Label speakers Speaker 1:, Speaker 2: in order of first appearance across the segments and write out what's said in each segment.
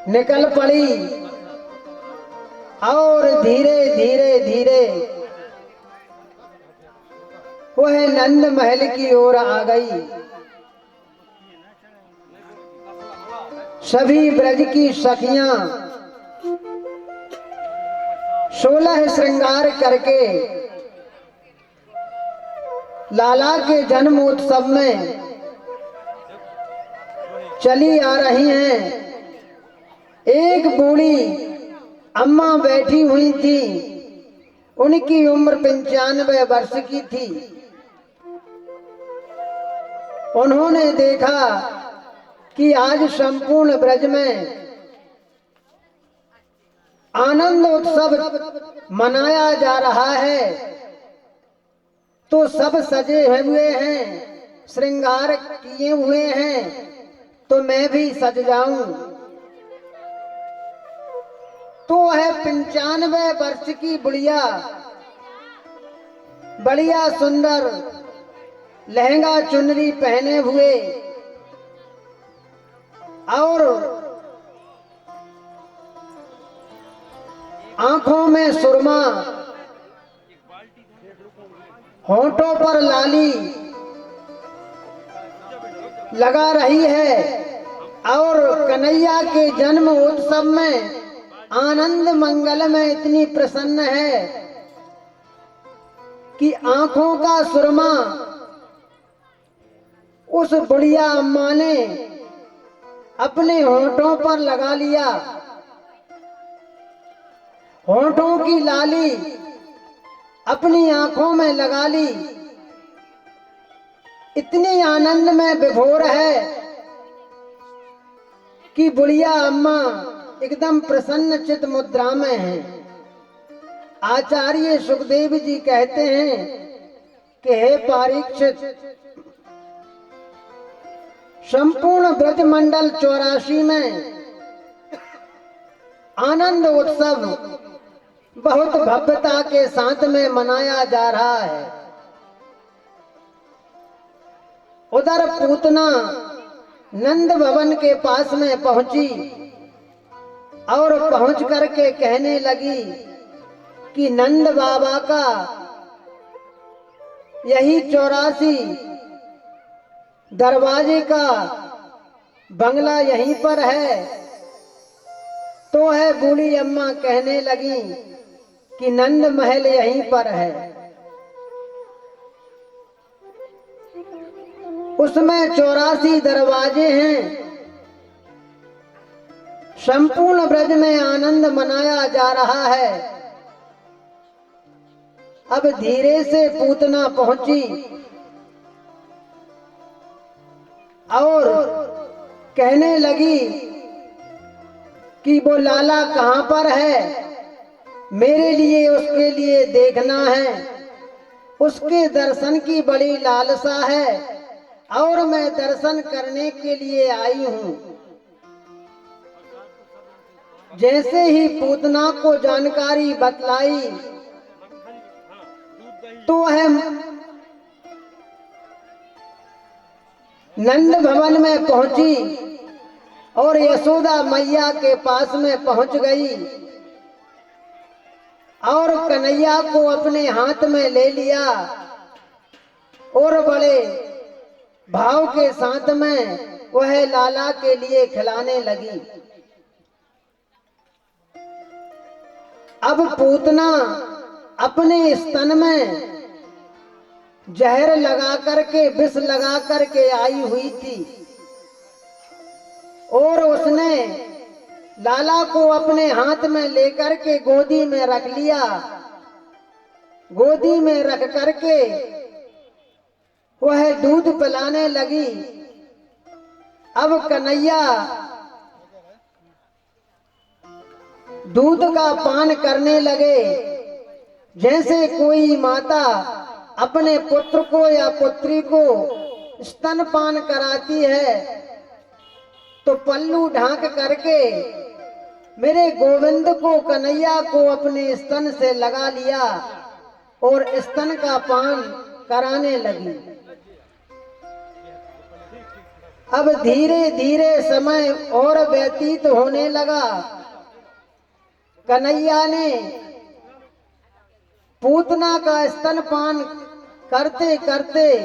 Speaker 1: निकल पड़ी और धीरे धीरे धीरे वह नंद महल की ओर आ गई। सभी ब्रज की सखियां 16 श्रृंगार करके लाला के जन्मोत्सव में चली आ रही हैं। एक बूढ़ी अम्मा बैठी हुई थी, उनकी उम्र 95 वर्ष की थी। उन्होंने देखा कि आज संपूर्ण ब्रज में आनंद उत्सव मनाया जा रहा है, तो सब सजे हुए हैं, श्रृंगार किए हुए हैं, तो मैं भी सज जाऊं। तो है 95 वर्ष की बुढ़िया बढ़िया सुंदर लहंगा चुनरी पहने हुए और आंखों में सुरमा, होंठों पर लाली लगा रही है और कन्हैया के जन्म उत्सव में आनंद मंगल में इतनी प्रसन्न है कि आंखों का सुरमा उस बुढ़िया अम्मा ने अपने होंठों पर लगा लिया। होंठों की लाली अपनी आंखों में लगा ली। इतनी आनंद में विभोर है कि बुढ़िया अम्मा एकदम प्रसन्न चित मुद्रा में है। आचार्य सुखदेव जी कहते हैं कि हे परीक्षित, संपूर्ण ब्रज मंडल 84 में आनंद उत्सव बहुत भव्यता के साथ में मनाया जा रहा है। उधर पूतना नंद भवन के पास में पहुंची और पहुंच करके कहने लगी कि नंद बाबा का यही 84 दरवाजे का बंगला यहीं पर है। तो है बूढ़ी अम्मा कहने लगी कि नंद महल यहीं पर है। उसमें 84 दरवाजे हैं। संपूर्ण ब्रज में आनंद मनाया जा रहा है। अब धीरे से पूतना पहुंची और कहने लगी कि वो लाला कहां पर है, मेरे लिए उसके लिए देखना है। उसके दर्शन की बड़ी लालसा है और मैं दर्शन करने के लिए आई हूं। जैसे ही पूतना को जानकारी बतलाई तो है नंद भवन में पहुंची और यशोदा मैया के पास में पहुंच गई और कन्हैया को अपने हाथ में ले लिया और बड़े भाव के साथ में वह लाला के लिए खिलाने लगी। अब पूतना अपने स्तन में जहर लगा करके, विष लगा करके आई हुई थी और उसने लाला को अपने हाथ में लेकर के गोदी में रख लिया। गोदी में रख करके वह दूध पिलाने लगी। अब कन्हैया दूध का पान करने लगे। जैसे कोई माता अपने पुत्र को या पुत्री को स्तनपान कराती है तो पल्लू ढांक करके मेरे गोविंद को, कन्हैया को अपने स्तन से लगा लिया और स्तन का पान कराने लगी। अब धीरे धीरे समय और व्यतीत होने लगा। कन्हैया ने पूतना का स्तनपान करते करते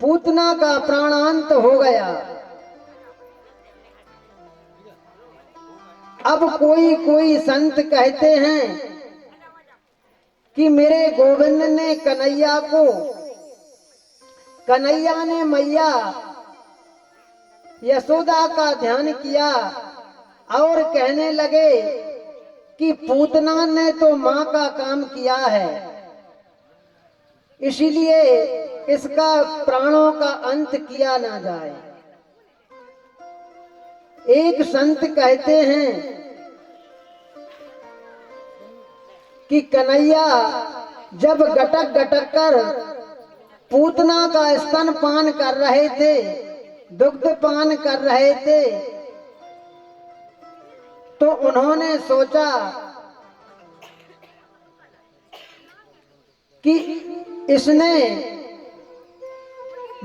Speaker 1: पूतना का प्राणांत हो गया। अब कोई कोई संत कहते हैं कि मेरे गोविंद ने कन्हैया ने मैया यशोदा का ध्यान किया और कहने लगे कि पूतना ने तो मां का काम किया है, इसीलिए इसका प्राणों का अंत किया ना जाए। एक संत कहते हैं कि कन्हैया जब गटक गटक कर पूतना का स्तन पान कर रहे थे, दुग्ध पान कर रहे थे, तो उन्होंने सोचा कि इसने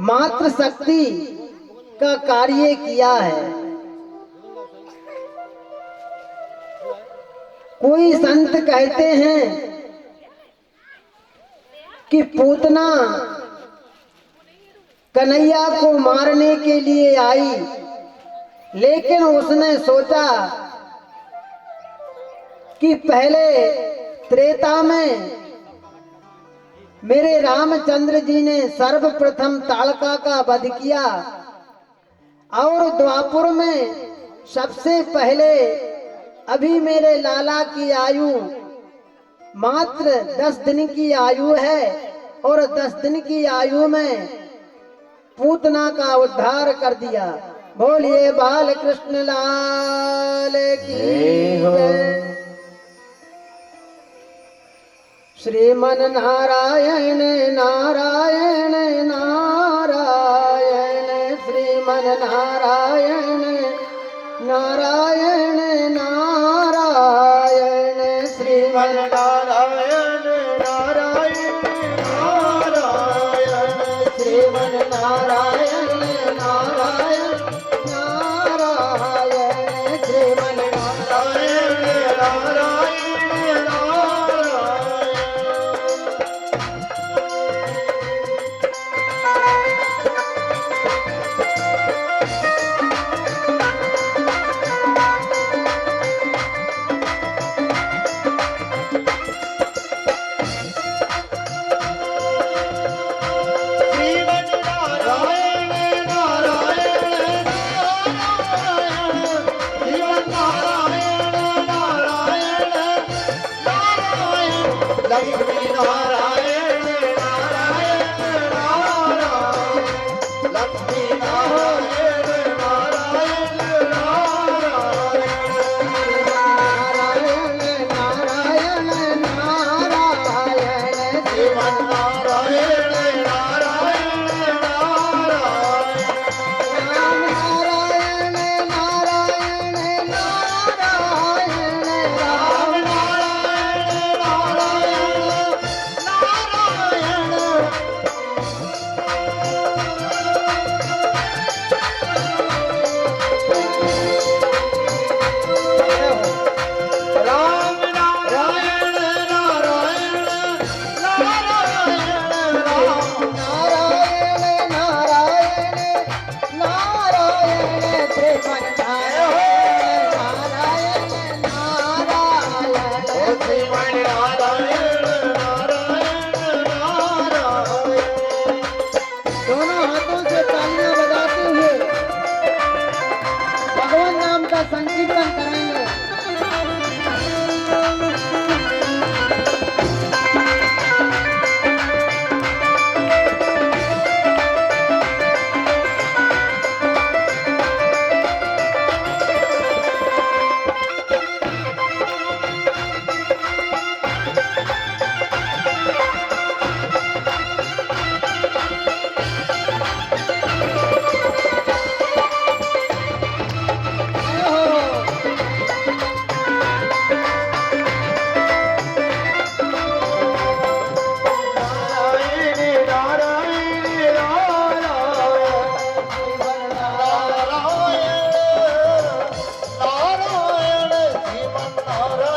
Speaker 1: मातृ शक्ति का कार्य किया है। कोई संत कहते हैं कि पूतना कन्हैया को मारने के लिए आई, लेकिन उसने सोचा कि पहले त्रेता में मेरे रामचंद्र जी ने सर्वप्रथम ताड़का का वध किया और द्वापुर में सबसे पहले अभी मेरे लाला की आयु मात्र 10 दिन की आयु है और 10 दिन की आयु में पूतना का उद्धार कर दिया। बोलिए बाल कृष्ण लाल की जय। श्रीमन नारायण नारायण नारायण, श्रीमन नारायण नारायण नारायण, श्रीमन नारायण नारायण नारायण, श्रीमन नारायण नारायण नारायण, श्रीमन नारायण नारायण नारायण। संकीर्तन करेंगे।
Speaker 2: महाराज